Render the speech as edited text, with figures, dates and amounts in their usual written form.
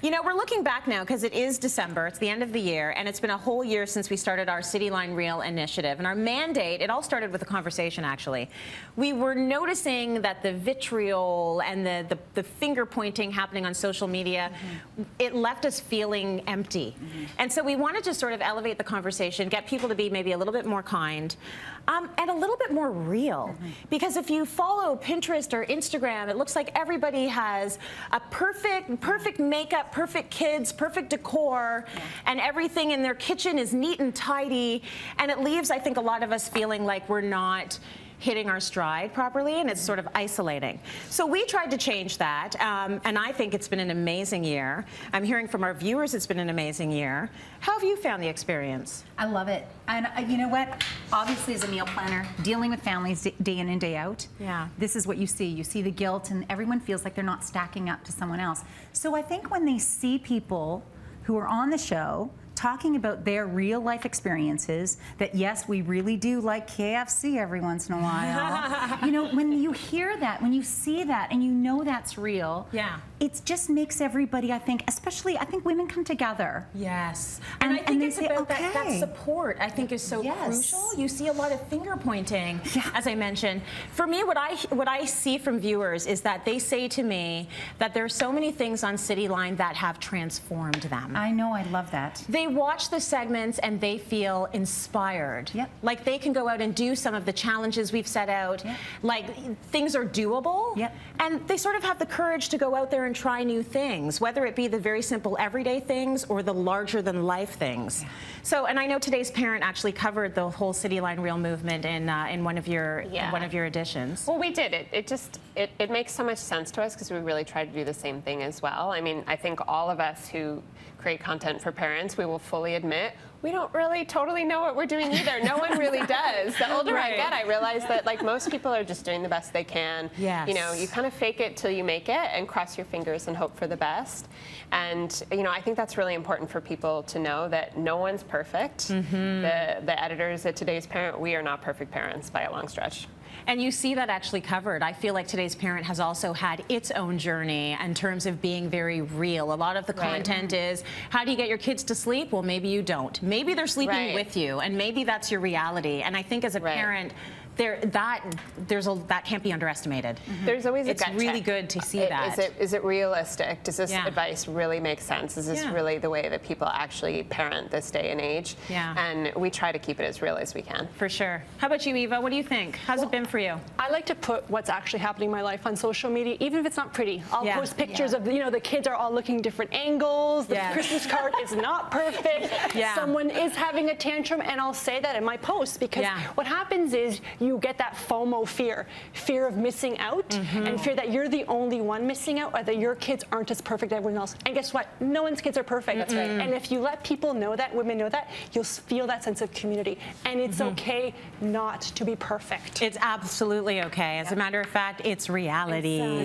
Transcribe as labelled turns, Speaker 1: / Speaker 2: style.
Speaker 1: You know, we're looking back now because it is December, it's the end of the year, and it's been a whole year since we started our Cityline Reel initiative. And our mandate, it all started with a conversation actually. We were noticing that the vitriol and the finger pointing happening on social media, it left us feeling empty. And so we wanted to sort of elevate the conversation, get people to be maybe a little bit more kind, and a little bit more real. Because if you follow Pinterest or Instagram, it looks like everybody has a perfect makeup, perfect kids, perfect decor, and everything in their kitchen is neat and tidy. And it leaves, I think, a lot of us feeling like we're not hitting our stride properly, and it's sort of isolating. So we tried to change that, and I think it's been an amazing year. I'm hearing from our viewers it's been an amazing year. How have you found the experience?
Speaker 2: I love it. And you know what? Obviously, as a meal planner, dealing with families day in and day out, this is what you see. You see the guilt, and everyone feels like they're not stacking up to someone else. So I think when they see people who are on the show talking about their real life experiences, that yes, we really do like KFC every once in a while. You know, when you hear that, when you see that, and you know that's real, it just makes everybody, I think, especially, I think women come together.
Speaker 1: Yes. And I think it's about that support, I think, is so crucial. You see a lot of finger pointing, as I mentioned. For me, what I see from viewers is that they say to me that there are so many things on Cityline that have transformed them.
Speaker 2: I know, I love that.
Speaker 1: They watch the segments and they feel inspired. Like they can go out and do some of the challenges we've set out. Like things are doable. And they sort of have the courage to go out there and try new things, whether it be the very simple everyday things or the larger than life things. So, and I know Today's Parent actually covered the whole Cityline Reel movement in one of your editions.
Speaker 3: Well, we did. It makes so much sense to us because we really try to do the same thing as well. I mean, I think all of us who create content for parents, we will fully admit we don't really totally know what we're doing either. No one really does. The older I get, I realize that like most people are just doing the best they can. You know, you kind of fake it till you make it and cross your fingers and hope for the best. And you know, I think that's really important for people to know that no one's perfect. The editors at Today's Parent, we are not perfect parents by a long stretch.
Speaker 1: And you see that actually covered. I feel like Today's Parent has also had its own journey in terms of being very real. A lot of the content is, how do you get your kids to sleep? Well, maybe you don't. Maybe they're sleeping with you, and maybe that's your reality. And I think as a parent, that can't be underestimated.
Speaker 3: There's always a
Speaker 1: gut check. It's really good to see that.
Speaker 3: Is it realistic? Does this advice really make sense? Is this really the way that people actually parent this day and age? And we try to keep it as real as we can.
Speaker 1: For sure. How about you, Eva? What do you think? How's it been for you?
Speaker 4: I like to put what's actually happening in my life on social media, even if it's not pretty. I'll post pictures of, you know, the kids are all looking different angles. The Christmas card is not perfect. Someone is having a tantrum, and I'll say that in my posts because what happens is you get that FOMO fear of missing out, and fear that you're the only one missing out, or that your kids aren't as perfect as everyone else. And guess what? No one's kids are perfect. That's right. And if you let people know that, women know that, you'll feel that sense of community. And it's okay not to be perfect.
Speaker 1: It's absolutely okay. As a matter of fact, it's reality.